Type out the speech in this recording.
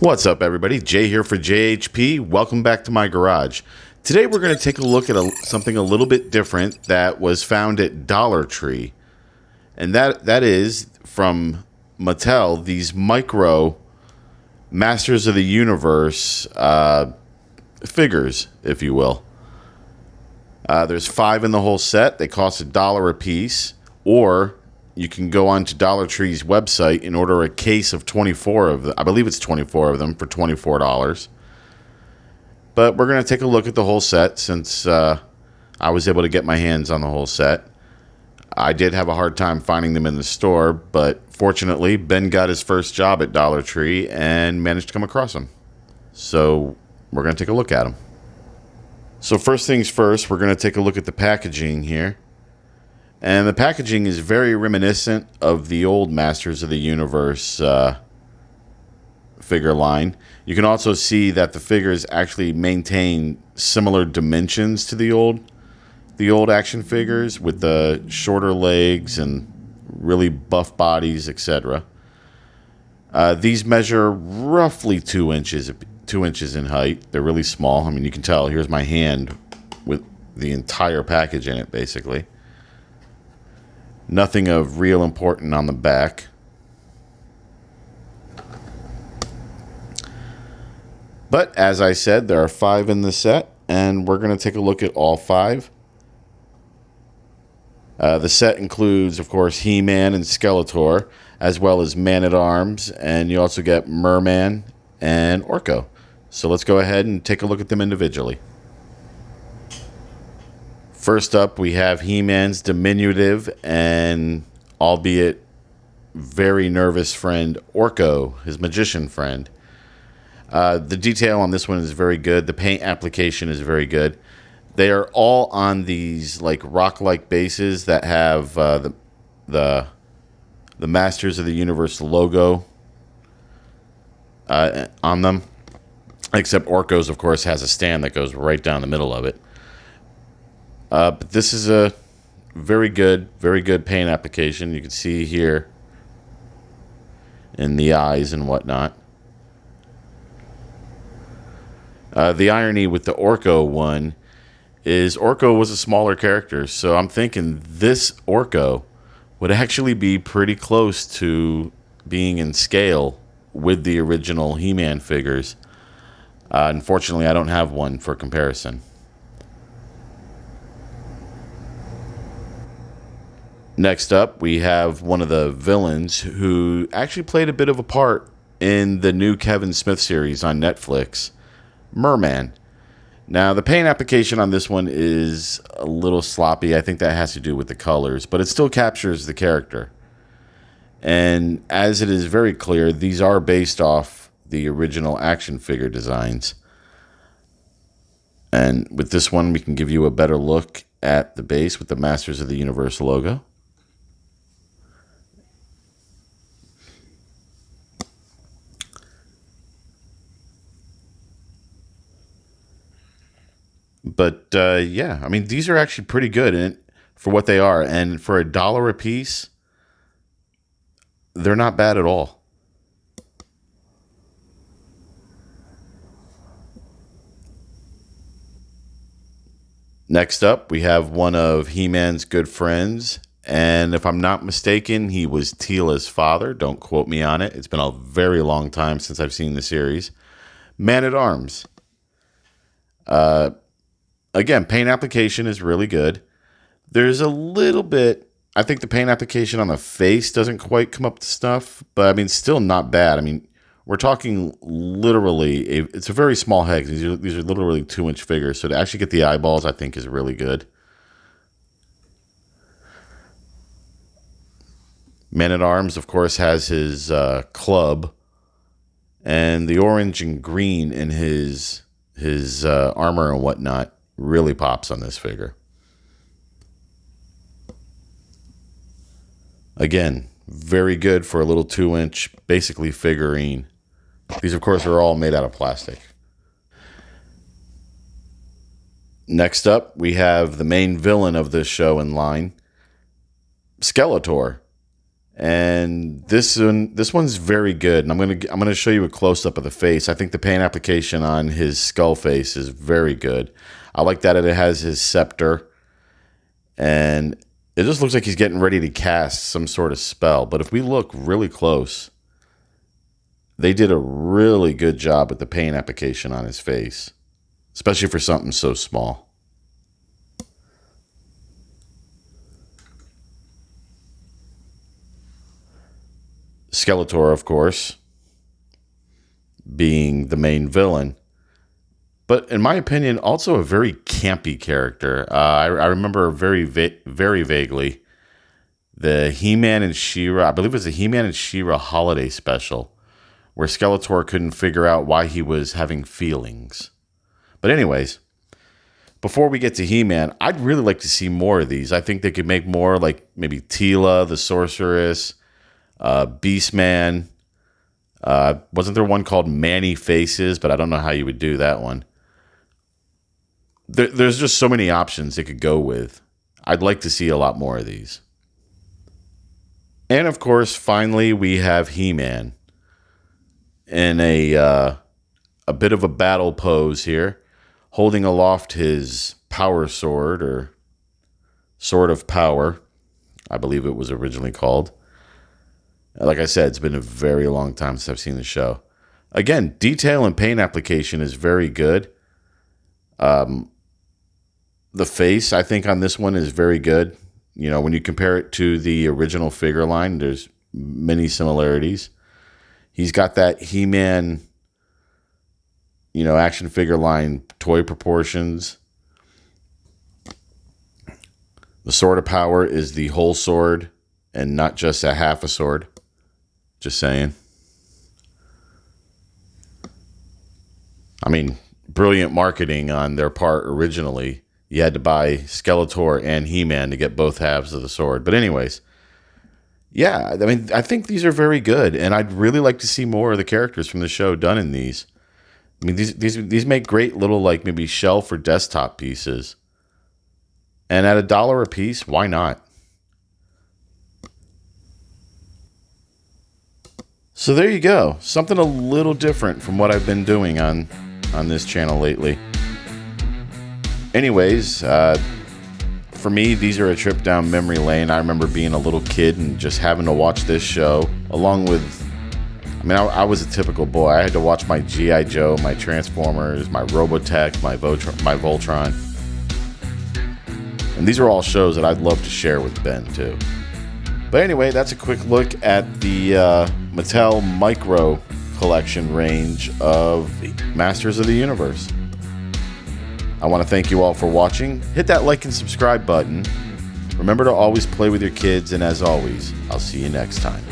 What's up, everybody? Jay here for JHP. Welcome back to my garage. Today we're going to take a look at something a little bit different that was found at Dollar Tree. And that is from Mattel, these micro Masters of the Universe figures, if you will. There's 5 in the whole set. They cost $1 a piece, or you can go on to Dollar Tree's website and order a case of 24 of them. I believe it's 24 of them for $24. But we're going to take a look at the whole set since I was able to get my hands on the whole set. I did have a hard time finding them in the store, but fortunately, Ben got his first job at Dollar Tree and managed to come across them. So we're going to take a look at them. So first things first, we're going to take a look at the packaging here. And the packaging is very reminiscent of the old Masters of the Universe figure line. You can also see that the figures actually maintain similar dimensions to the old action figures, with the shorter legs and really buff bodies, etc. These measure roughly 2 inches in height. They're really small. I mean, you can tell. Here's my hand with the entire package in it, basically. Nothing of real importance on the back. But as I said, there are 5 in the set, and we're going to take a look at all 5. The set includes, of course, HeMan and Skeletor, as well as Man-at-Arms, and you also get Merlin and Orco. So let's go ahead and take a look at them individually. First up, we have HeMan's diminutive and albeit very nervous friend, Orco, his magician friend. The detail on this one is very good. The paint application is very good. They are all on these like rock-like bases that have the Masters of the Universe logo on them. Except Orco's, of course, has a stand that goes right down the middle of it. But this is a very good paint application. You can see here in the eyes and whatnot. The irony with the Orco one is Orco was a smaller character, so I'm thinking this Orco would actually be pretty close to being in scale with the original He-Man figures. Unfortunately, I don't have one for comparison. Next up, we have one of the villains who actually played a bit of a part in the new Kevin Smith series on Netflix, Merman. Now, the paint application on this one is a little sloppy. I think that has to do with the colors, but it still captures the character. And as it is very clear, these are based off the original action figure designs. And with this one, we can give you a better look at the base with the Masters of the Universe logo. But yeah, I mean, these are actually pretty good for what they are. And for $1 a piece, they're not bad at all. Next up, we have one of He-Man's good friends. And if I'm not mistaken, he was Teela's father. Don't quote me on it. It's been a very long time since I've seen the series. Man-at-Arms. Again, paint application is really good. There's a little bit, I think the paint application on the face doesn't quite come up to snuff, but I mean, still not bad. I mean, we're talking literally, it's a very small head. These are literally 2-inch figures. So to actually get the eyeballs, I think is really good. Man-at-Arms, of course, has his club, and the orange and green in his armor and whatnot really pops on this figure. Again, very good for a little 2-inch, basically figurine. These, of course, are all made out of plastic. Next up, we have the main villain of this show in line, Skeletor. And this one's very good. And I'm gonna show you a close up of the face. I think the paint application on his skull face is very good. I like that it has his scepter, and it just looks like he's getting ready to cast some sort of spell. But if we look really close, they did a really good job with the paint application on his face, especially for something so small. Skeletor, of course, being the main villain. But in my opinion, also a very campy character. I remember very vaguely the HeMan and She-Ra, I believe it was the HeMan and She-Ra holiday special, where Skeletor couldn't figure out why he was having feelings. But anyways, before we get to He-Man, I'd really like to see more of these. I think they could make more, like maybe Teela, the Sorceress, Beastman. Wasn't there one called Manny Faces? But I don't know how you would do that one. There's just so many options they could go with. I'd like to see a lot more of these. And of course, finally, we have He-Man in a bit of a battle pose here, holding aloft his power sword, or sword of power, I believe it was originally called. Like I said, it's been a very long time since I've seen the show. Again, detail and paint application is very good. The face, I think, on this one is very good. You know, when you compare it to the original figure line, there's many similarities. He's got that He-Man, action figure line toy proportions. The sword of power is the whole sword and not just a half a sword. Just saying. I mean, brilliant marketing on their part originally. You had to buy Skeletor and He-Man to get both halves of the sword. But anyways, yeah, I mean, I think these are very good, and I'd really like to see more of the characters from the show done in these. I mean, these make great little, like, maybe shelf or desktop pieces. And at $1 a piece, why not? So there you go. Something a little different from what I've been doing on this channel lately. Anyways, for me, these are a trip down memory lane. I remember being a little kid and just having to watch this show, along with, I was a typical boy. I had to watch my G.I. Joe, my Transformers, my Robotech, my Voltron. And these are all shows that I'd love to share with Ben, too. But anyway, that's a quick look at the Mattel Micro Collection range of Masters of the Universe. I want to thank you all for watching. Hit that like and subscribe button. Remember to always play with your kids, and as always, I'll see you next time.